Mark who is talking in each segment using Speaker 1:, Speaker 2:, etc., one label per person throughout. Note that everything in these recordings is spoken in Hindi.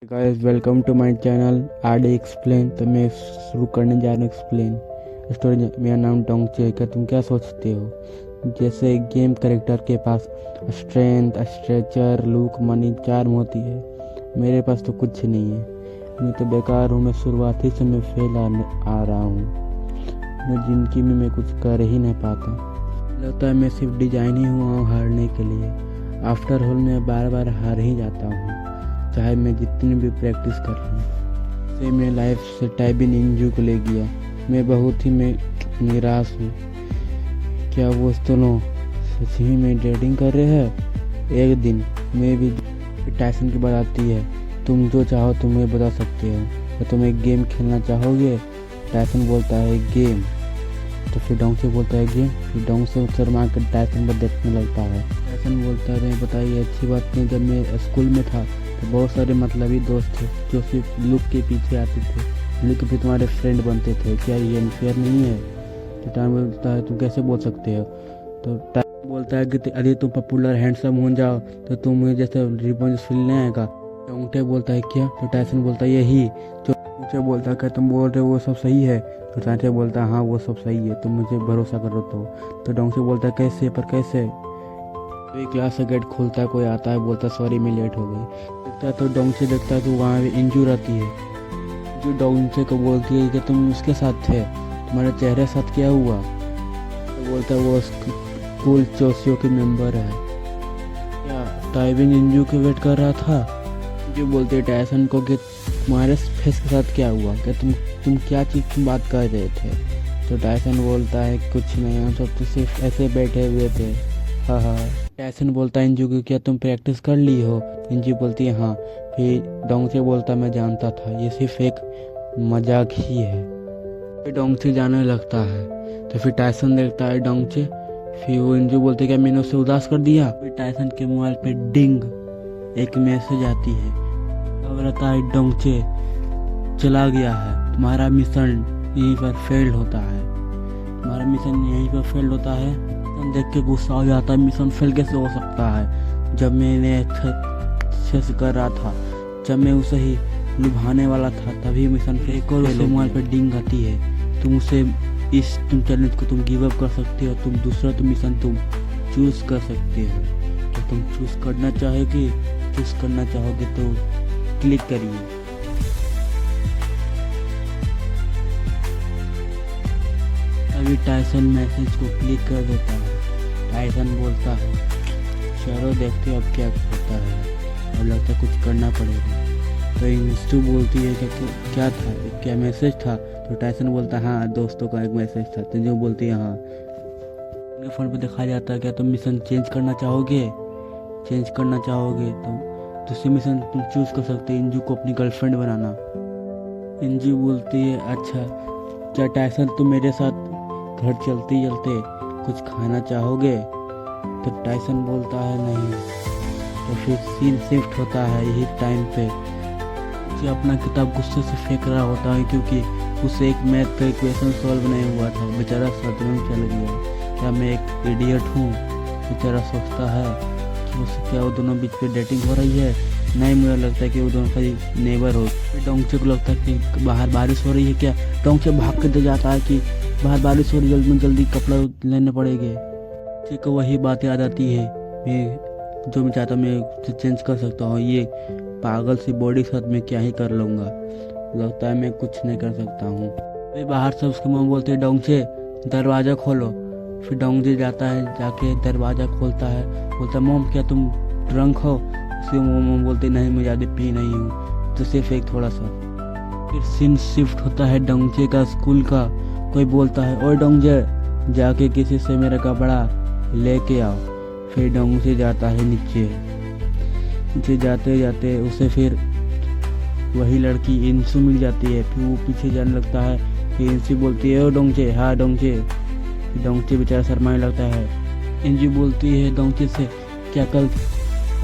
Speaker 1: Guys welcome to my channel RD explain. तो मैं शुरू करने जा रहा हूँ एक्सप्लेन स्टोरी। मेरा नाम डोंगचे है। क्या तुम क्या सोचते हो जैसे गेम कैरेक्टर के पास strength, stature, look, money, charm होती है, मेरे पास तो कुछ नहीं है। मैं तो बेकार हूँ। मैं शुरुआती से मैं फेल आ रहा हूँ। मैं जिंदगी में मैं कुछ कर ही नहीं पाता। लगता है मैं सिर्फ डिजाइन ही हुआ हूँ हारने के लिए। आफ्टर ऑल मैं बार बार हार ही जाता हूँ, चाहे मैं जितनी भी प्रैक्टिस कर लूँ। से मैं लाइफ से टाइबिन इंजू को ले गया। मैं बहुत ही निराश हूँ। क्या वो दोनों सच ही में डेटिंग कर रहे हैं? एक दिन मैं भी टाइसन की बात आती है। तुम जो चाहो तुम मुझे बता सकते हो। क्या तुम एक गेम खेलना चाहोगे? टाइसन बोलता है गेम। तो फिर डोंग से बोलता है गेम। फिर डोंग से शर्मा कर टाइसन पर देखने लगता है। टाइसन बोलता है बताइए, अच्छी बात नहीं। जब मैं स्कूल में था तो बहुत सारे मतलबी दोस्त थे जो सिर्फ लुक के पीछे आते थे। लुक भी तुम्हारे फ्रेंड बनते थे। क्या ये अनफेयर नहीं है? तो टाइम बोलता है तुम कैसे बोल सकते हो? तो टाइम बोलता है कि यदि तुम पॉपुलर हैंडसम हो जाओ तो तुम मुझे जैसे रिबन फील नहीं आएगा। तो ऊँटे बोलता है क्या? तो टाइसन बोलता है यही। जो ऊँचे बोलता है क्या तुम बोल रहे हो वो सब सही है? तो टाइटे बोलता है हाँ वो सब सही है, तुम मुझे भरोसा करो। तो डोंग से बोलता है कैसे, पर कैसे? तो एक क्लास का गेट खुलता है, कोई आता है, बोलता है सॉरी मैं लेट हो गई। देखता है तो डोंग से देखता है तो वहाँ पे इंजू रहती है। जो डोंग से को बोलती है कि तुम उसके साथ थे, तुम्हारे चेहरे साथ क्या हुआ? तो बोलता है वो स्कूल चोसियो के मेंबर है। क्या टाइबिन इंजू के वेट कर रहा था? जो बोलते है टाइसन को कि तुम्हारे फेस के साथ क्या हुआ? क्या तुम क्या चीज़ की बात कर रहे थे? तो टाइसन बोलता है कुछ नहीं, हम सब तो सिर्फ ऐसे बैठे हुए थे। हाँ हाँ। टाइसन बोलता है इंजू को क्या तुम प्रैक्टिस कर ली हो? इंजू बोलती है हाँ। फिर डोंग से बोलता मैं जानता था ये सिर्फ एक मजाक ही है। फिर डोंग से जाने लगता है। तो फिर टाइसन देखता है डोंग से। फिर वो इंजू बोलते क्या मैंने उसे उदास कर दिया? फिर टाइसन के मोबाइल पे डिंग एक मैसेज आती है। अब रहता है डोंग से चला गया है, तुम्हारा मिशन यहीं पर फेल्ड होता है। तुम्हारा मिशन यहीं पर फेल्ड होता है। देख के गुस्सा हो जाता है। मिशन फेल कैसे हो सकता है? जब मैंने अच्छे से कर रहा था, जब मैं उसे ही लुभाने वाला था तभी मिशन फेल। और उसे मोबाइल पर डिंग आती है। तुम चैलेंज को तुम गिव अप कर सकते हो। तुम दूसरा मिशन तुम चूज कर सकते हो। तो तुम चूज करना चाहोगे तो क्लिक करिए। अभी टाइसन मैसेज को क्लिक कर देता है। टाइसन बोलता है चलो देखते अब क्या होता है, और लगता है कुछ करना पड़ेगा। तो इंस्टू बोलती है कि क्या था, क्या मैसेज था? तो टाइसन बोलता है हाँ दोस्तों का एक मैसेज था। तो जो बोलती है हाँ। उनके फ़ोन पे दिखाया जाता है क्या तुम मिशन चेंज करना चाहोगे? तो दूसरी मिशन तुम चूज कर सकते हो, इंजू को अपनी गर्लफ्रेंड बनाना। इंजू बोलती है अच्छा क्या टाइसन तुम मेरे साथ घर चलते कुछ खाना चाहोगे? तो टाइसन बोलता है नहीं। तो फिर सीन शिफ्ट होता है यही टाइम पे। उसे अपना किताब गुस्से से फेंक रहा होता है क्योंकि उसे एक मैथ का इक्वेशन सॉल्व नहीं हुआ था। बेचारा सदमे में चल गया। क्या मैं एक इडियट हूँ? बेचारा सोचता है कि उससे क्या वो दोनों बीच पे डेटिंग हो रही है। नहीं, मुझे लगता है कि वो दोनों का नेबर हो। डोंगचे को लगता है कि बाहर बारिश हो रही है। क्या डोंगचे भाग के जाता है कि बाहर बारिश हो रही है, जल्दी कपड़ा लेने पड़ेंगे। को वही बात याद आती है, मैं जो मैं चाहता मैं उसे चेंज कर सकता हूँ। ये पागल सी बॉडी के साथ मैं क्या ही कर लूँगा। लगता है मैं कुछ नहीं कर सकता हूँ। फिर बाहर से उसके मम्मी बोलते हैं डोंगचे दरवाज़ा खोलो। फिर डोंगचे जाता है, जाके दरवाज़ा खोलता है। बोलता है मोम क्या तुम ड्रंक हो? उसकी मोम बोलते नहीं मैं ज़्यादा पी नहीं हूँ, तो सिर्फ एक थोड़ा सा। फिर सीन शिफ्ट होता है डोंगचे का स्कूल का। कोई बोलता है और डोंगचे जाके किसी से मेरा कपड़ा लेके आओ। फिर डोंगचे जाता है नीचे जाते जाते उसे फिर वही लड़की इंसू मिल जाती है। फिर वो पीछे जाने लगता है। फिर इंसू बोलती है ओ डोंगचे हाँ डोंगचे। डोंगचे बेचारा शर्माने लगता है। इंजू बोलती है डोंगचे से क्या कल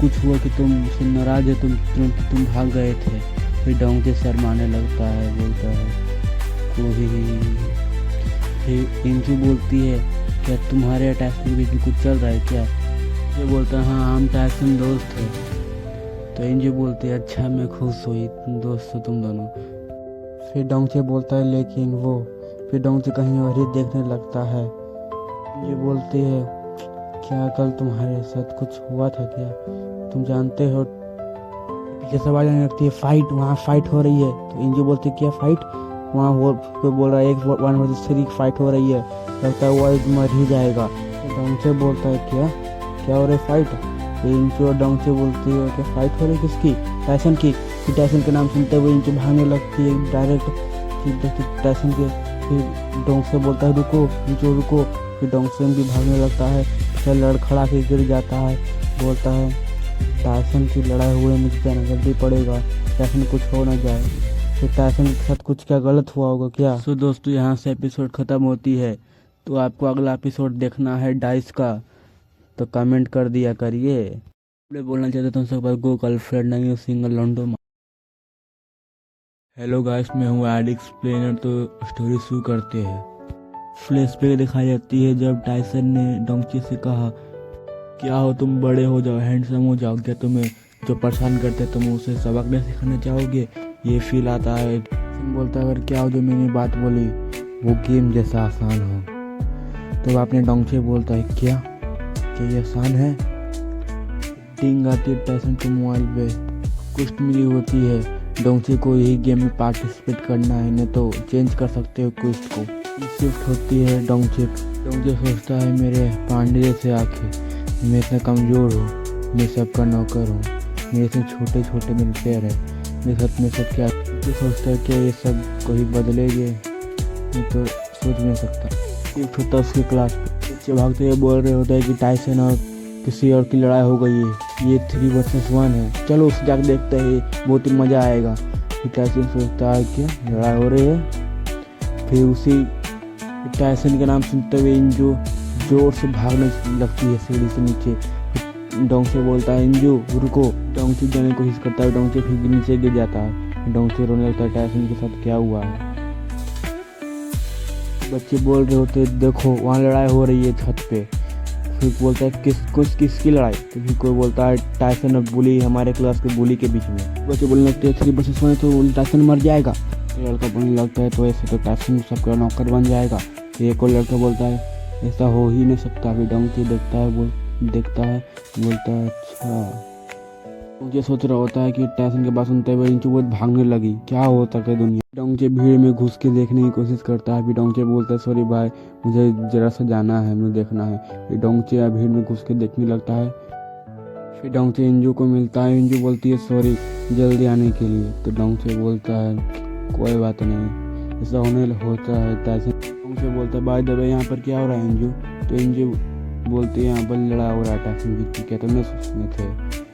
Speaker 1: कुछ हुआ कि तुम मुझसे नाराज है, तुम भाग गए थे? फिर डोंगचे शर्माने लगता है, बोलता है कोई। फिर इंजू बोलती है क्या तुम्हारे टाइसन के बीच में कुछ चल रहा है क्या? ये बोलता है हाँ हम टाइसन दोस्त थे। तो एंजू बोलती है अच्छा मैं खुश हुई दोस्त हो तुम दोनों। फिर डोंगचे बोलता है लेकिन वो, फिर डोंगचे कहीं और ही देखने लगता है। एंजू बोलती है क्या कल तुम्हारे साथ कुछ हुआ था क्या, तुम जानते हो। पीछे से आवाज आने लगती है फाइट, वहाँ फाइट हो रही है। तो एंजू बोलती है क्या फाइट, वहाँ वो कोई बोल रहा है 1 वर्सेस 3 फाइट हो रही है, लगता है वो आज मर ही जाएगा। तो डोंगचे बोलता है क्या हो रही फाइट। तो इंचू और डोंगचे बोलती है कि फाइट हो रही किसकी, टाइसन की। फिर टाइसन के नाम सुनते हुए इंचू भागने लगती है डायरेक्ट टाइसन के। फिर डोंगचे बोलता है रुको, इंचू रुको। फिर डोंगचे भी भागने लगता है, फिर लड़खड़ा के गिर जाता है, बोलता है टाइसन की लड़ाई हुए मुझे जाना जल्दी पड़ेगा, टाइसन कुछ हो ना जाए। फिर टाइसन के साथ कुछ क्या गलत हुआ होगा क्या। तो दोस्तों यहाँ से एपिसोड ख़त्म होती है। तो आपको अगला एपिसोड देखना है डाइस का, तो कमेंट कर दिया करिए। मैं बोलना चाहता था सबको गो गर्लफ्रेंड नहीं सिंगल लॉन्डो। हेलो गाइस, मैं हूँ एड एक्सप्लेनर। तो स्टोरी शुरू करते हैं। फ्लैशबैक दिखाई जाती है जब टाइसन ने डोंगची से कहा क्या हो तुम बड़े हो जाओ, हैंडसम हो जाओ, क्या तुम्हें जो परेशान करते तुम उसे सबक नहीं सिखाना चाहोगे। ये फील आता है। बोलता है अगर क्या हो जो मैंने बात बोली वो गेम जैसा आसान हो। तो आपने डोंगचे बोलता है क्या ये आसान है। टिंग आती है टाइसन के मोबाइल पे, कुछ मिली होती है डोंगचे को यही गेम में पार्टिसिपेट करना है, नहीं तो चेंज कर सकते हो क्वेस्ट को। शिफ्ट होती है डोंगचे सोचता है मेरे पांडे जैसे आंखें, मैं इतना कमज़ोर हूँ, मैं सबका नौकर हूँ, मेरे से छोटे छोटे मेरे पैर है, मेरे साथ में सब क्या। तो सोचता है कि ये सब कोई बदलेंगे, मैं तो सोच नहीं सकता। शिफ्ट होता है उसकी क्लास पे, बच्चे भागते हुए बोल रहे होते हैं कि टाइसन और किसी और की लड़ाई हो गई है, ये 3 वर्सेस 1 है, चलो उसे जाकर देखते हैं बहुत ही मज़ा आएगा। फिर टाइसन सोचता है कि लड़ाई हो रही है। फिर उसी टाइसन के नाम सुनते हुए इंजू जोर से भागने लगती है सीढ़ी से नीचे। डोंगचे बोलता है इंजू रुको। डोंगचे जाने की कोशिश करता है, डोंगचे फिर नीचे गिर जाता है। डोंगचे रोने लगता है टाइसन के साथ क्या हुआ है। बच्चे बोल रहे होते देखो वहाँ लड़ाई हो रही है छत पे। फिर बोलता है किसकी लड़ाई। तो फिर कोई बोलता है टाइसन और बुली, हमारे क्लास के बुली के बीच में। बच्चे बोलने लगते हैं 3 वर्सेस 1 तो टाइसन मर जाएगा। तो लड़का बोलने लगता है तो ऐसे तो टाइसन सबका नौकर बन जाएगा। एक और लड़का बोलता है ऐसा हो ही नहीं सकता। फिर डोंगचे देखता है बोलता है अच्छा। डोंगचे सोच रहा होता है कि टाइसन के बात सुनते हुए इंचू बहुत भागने लगी, क्या होता है दुनिया। डोंगचे भीड़ में घुस के देखने की कोशिश करता है। फिर डोंगचे बोलता है सॉरी भाई मुझे जरा सा जाना है, मुझे देखना है। फिर डोंगचे भीड़ में घुस के देखने लगता है। फिर डोंगचे इंजू को मिलता है, इंजू बोलती है सॉरी जल्दी आने के लिए। तो डोंगचे बोलता है कोई बात नहीं, ऐसा होता है। टाइसन डोंगचे बोलता है बाय द वे यहाँ पर क्या हो रहा है इंजू। तो इंजू बोलती है यहाँ पर लड़ा हो रहा है टाइसन की, क्या तुमने सोचने थे।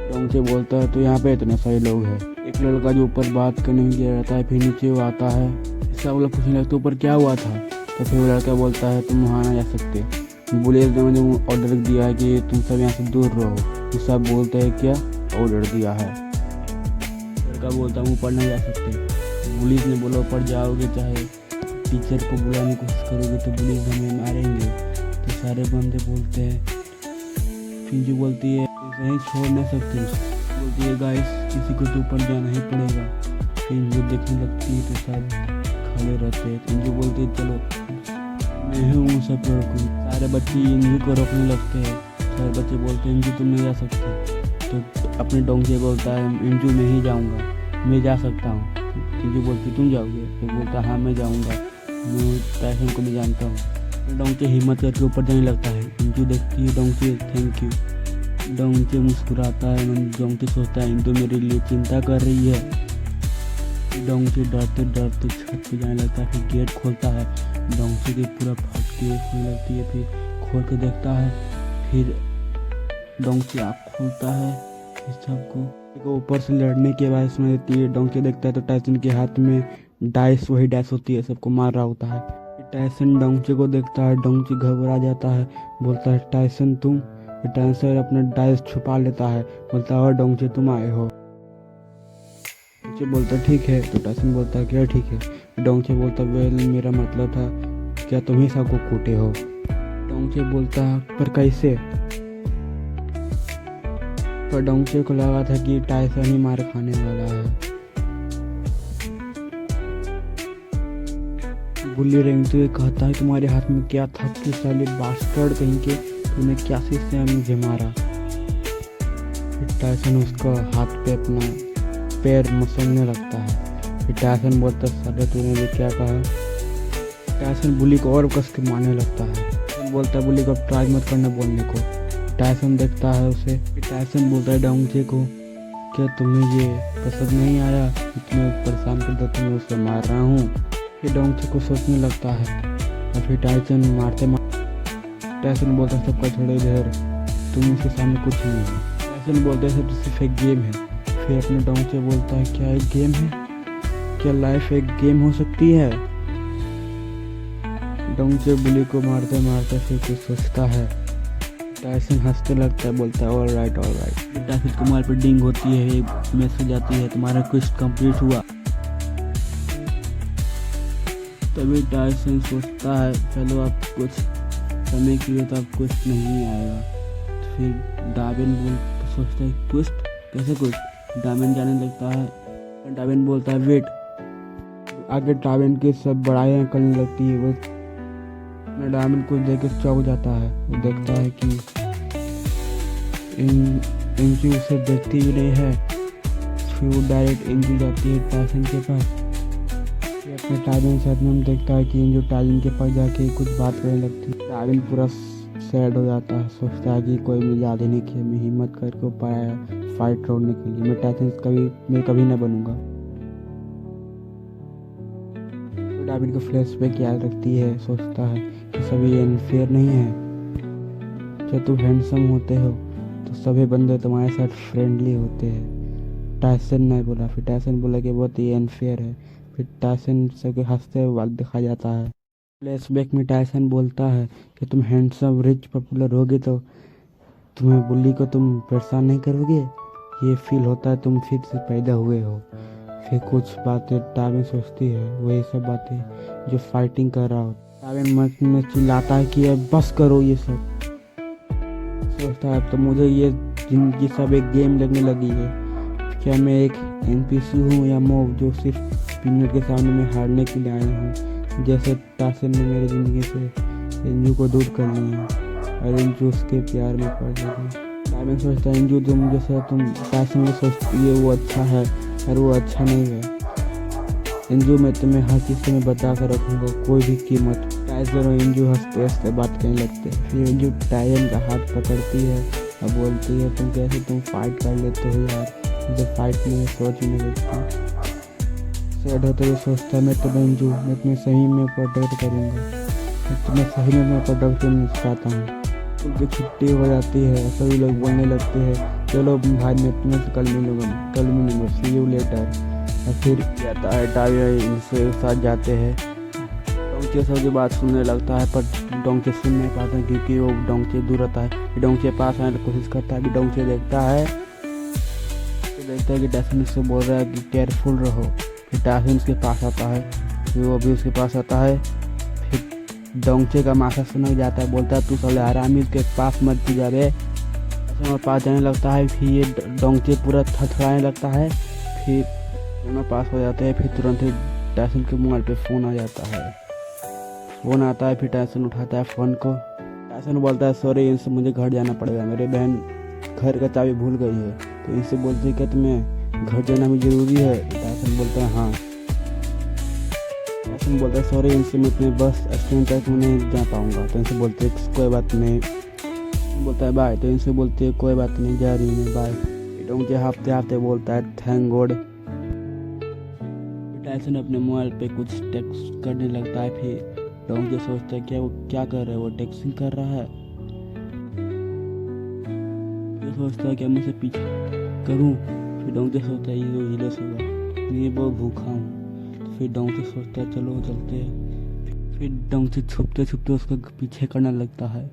Speaker 1: डोंगचे बोलता है तो यहाँ पे इतने सारे लोग हैं। एक लड़का जो ऊपर बात करने गया रहता है, फिर नीचे वो आता है, सब लोग पूछने लगते ऊपर क्या हुआ था। तो फिर वो लड़का बोलता है तुम वहाँ ना जा सकते, पुलिस ने मुझे ऑर्डर दिया है कि तुम सब यहाँ से दूर रहो। तो सब बोलते हैं क्या ऑर्डर दिया है। लड़का बोलता हूँ ऊपर नहीं जा सकते, पुलिस ने बोला ऊपर जाओगे चाहे टीचर को बुलाने की कोशिश करोगे तो पुलिस हमें मारेंगे। तो सारे बंदे बोलते हैं। फिर बोलती है कहीं छोड़ नहीं सकते, बोलती है गाइस किसी को तो ऊपर जाना ही पड़ेगा। फिर जो देखने लगती है तो सब खड़े रहते हैं। इंजू बोलती है चलो मैं हूँ सब रोकूँ। सारे बच्चे इंजू को रोकने लगते हैं। सारे बच्चे बोलते हैं इंजू तुम नहीं जा सकते। तो अपने डोंगचे बोलता है इंजू मैं ही जाऊँगा, मैं जा सकता हूँ। इंजू बोलती तुम जाओगे। तो बोलता हाँ मैं जाऊँगा, मैं टाइसन को मैं जानता हूँ। डोंगचे हिम्मत करके ऊपर जाने लगता है। इंजू देखती है डोंगचे थैंक यू। डोंगचे मुस्कुराता है। डोंगचे सोचता है इंजू मेरे लिए चिंता कर रही है। डोंगचे डरते डरते छत पे जाने लगता है। फिर गेट खोलता है, डोंगचे की पूरा फटती होने लगती है। फिर खोल के देखता है, फिर डोंगचे आँख खोलता है। फिर सबको ऊपर से लड़ने की आवाज़ सुनाई देती है। डोंगचे देखता है तो टाइसन के हाथ में डाइस, वही डाइस होती है, सबको मार रहा होता है। टाइसन डोंगचे को देखता है, डोंगचे घबरा जाता है, बोलता है टाइसन तुम। टाइसन अपना डाइस छुपा लेता है, बोलता है और डोंगचे तुम आए हो। डोंगचे बोलता ठीक है। तो टाइसन बोलता है क्या ठीक है। डोंगचे बोलता वेल मेरा मतलब था क्या तुम ही सबको कूटे हो। डोंगचे बोलता पर कैसे। पर डोंगचे को लगा था कि टाइसन ही मार खाने वाला है। बुल्ली रेंगते कहता है तुम्हारे हाथ में क्या था कि साले बास्टर्ड कहीं के, तूने क्या से मुझे मारा। फिर टाइसन उसका हाथ पे अपना पैर मसलने लगता है। फिर टाइसन बोलता है साले तूने भी क्या कहा। टाइसन बुली को और कस के मारने लगता है। बोलता है बुली को अब ट्राई मत करना बोलने को। टाइसन देखता है उसे। टाइसन बोलता है डोंगचे को क्या तुम्हें ये पसंद नहीं आया, इतना परेशान करता तो मैं उसे मार रहा हूँ। फिर डोंगचे को सोचने लगता है और फिर टाइसन मारते टाइसन बोलता है सबका छोड़ो इधर, तुम उसके सामने कुछ नहीं है। टाइसन बोलता है सब तो सिर्फ एक गेम है। फिर अपने डोंगचे बोलता है क्या एक गेम है, क्या लाइफ एक गेम हो सकती है। डोंगचे बुली को मारते मारते फिर कुछ सोचता है। टाइसन हंसते लगता है, बोलता है ऑल राइट। टाइसन के मोबाइल पर डिंग होती है, एक मैसेज आती है तुम्हारा क्वेस्ट कंप्लीट हुआ। तभी टाइसन सोचता है चलो अब कुछ समय के लिए तो अब क्वेस्ट नहीं आएगा। फिर डार्विन सोचता है क्वेस्ट कैसे क्वेस्ट। डार्विन जाने लगता है। डार्विन बोलता है वेट। आगे डार्विन के सब बड़ाइयाँ करने लगती है। वो डार्विन को देख के चौंक जाता है। वो देखता है कि इंजू उसे देखती भी नहीं है। फिर वो डायरेक्ट इंजू जाती है टाइसन के पास। फिर अपने टाइसन साथ में देखता है कि इंजू टाइसन के पास जाके कुछ बात करने लगती है। टाइसन पूरा सैड हो जाता है, सोचता है कि कोई मुझे याद ही नहीं किया, मैं हिम्मत करके पाया फाइट रोकने के लिए, मैं टाइसन कभी न बनूंगा। डार्विन को फ्लैशबैक याद रखती है, सोचता है कि सभी अनफेयर नहीं है। जब तुम हैंडसम होते हो तो सभी बंदे तुम्हारे साथ फ्रेंडली होते हैं। टाइसन ने बोला। फिर टाइसन बोला कि बहुत ही अनफेयर है। फिर टाइसन सबके हंसते हुए बात दिखा जाता है। फ्लैशबैक में टाइसन बोलता है कि तुम हैंडसम रिच पॉपुलर होगे तो तुम्हें बुल्ली को तुम परेशान नहीं करोगे। ये फील होता है तुम फिर से पैदा हुए हो। फिर कुछ बातें टाइसन सोचती है, वही सब बातें जो फाइटिंग कर रहा हो। टाइसन मन में चिल्लाता है कि अब बस करो ये सब। सोचता है अब तो मुझे ये जिंदगी सब एक गेम लगने लगी है। क्या मैं एक एनपीसी हूँ या मॉब जो सिर्फ स्पिनर के सामने में हारने के लिए आया हूँ। जैसे टाइसन ने मेरी ज़िंदगी से इंजू को दूर कर लिया और इंजू उसके प्यार में पड़ गई। टाइसन सोचता है इंजू तुम जैसा तुम टाइसन में सोचती है वो अच्छा है और वो अच्छा नहीं है। इंजू मैं तुम्हें हर चीज़ से मैं बता कर रखूँगा, कोई भी कीमत। टाइसन और इंजू हंसते हंसते बात करने लगते हैं। फिर इंजू टाइसन का हाथ पकड़ती है और बोलती है तुम फाइट कर लेते हो यार, मुझे फाइट में सोच नहीं लगती। सैड होते हुए सोचता है मैं तुम्हें सही में प्रोटेक्ट करूँगा, मैं तुम्हें सही में प्रोटेक्शन चाहता हूँ। उनकी छुट्टी हो जाती है, सभी लोग बोलने लगते हैं चलो भाई मैं तुम्हें से कल मिलूँगा सी यू लेटर। और फिर जाता है टाइसन इनसे साथ जाते हैं। डोंगचे सबकी बात सुनने लगता है पर डोंगचे सुन नहीं पाता क्योंकि वो डोंगचे दूर रहता है। डोंगचे पास आने की कोशिश करता है कि डोंगचे देखता है कि टाइसन उससे बोल रहा है कि केयरफुल रहो। फिर टाइसन उसके पास आता है, फिर वो भी उसके पास आता है। फिर डोंगचे का माथा सुना जाता है, बोलता है तू साले आरामी उसके पास मत जा रे। टाइसन पास जाने लगता है। फिर ये डोंगचे पूरा थरथराने लगता है। फिर दोनों पास हो जाते हैं। फिर तुरंत ही टाइसन के मोबाइल पे फ़ोन आ जाता है। फ़ोन आता है। फिर टाइसन उठाता है फ़ोन को। टाइसन बोलता है सॉरी इनसे मुझे घर जाना पड़ेगा, मेरी बहन घर का चाबी भूल गई है। तो इनसे बोलते हैं क्या तुम्हें घर जाना भी ज़रूरी है। टाइसन बोलता है हाँ। टाइसन बोलता है सॉरी इनसे मैं अपने बस स्टैंड तक नहीं जा पाऊँगा। तो इनसे बोलते हैं कोई बात नहीं। बोलता है बाय। तो इनसे बोलते हैं कोई बात नहीं जा रही हूँ मैं बाय। डोंगचे हाफते हाफते बोलता है थैंक गॉड। टाइसन अपने मोबाइल पे कुछ टेक्स्ट करने लगता है। फिर डोंगचे सोचता है क्या वो क्या कर रहा है, वो टेक्सिंग कर रहा है। फिर सोचता है क्या मैं उसे पीछे करूं। फिर डोंगचे सोचता है ये तो हीलेस होगा, ये बहुत भूखा हूँ। फिर डोंगचे सोचता है चलो चलते हैं। फिर डोंगचे छुपते छुपते उसका पीछे करने लगता है।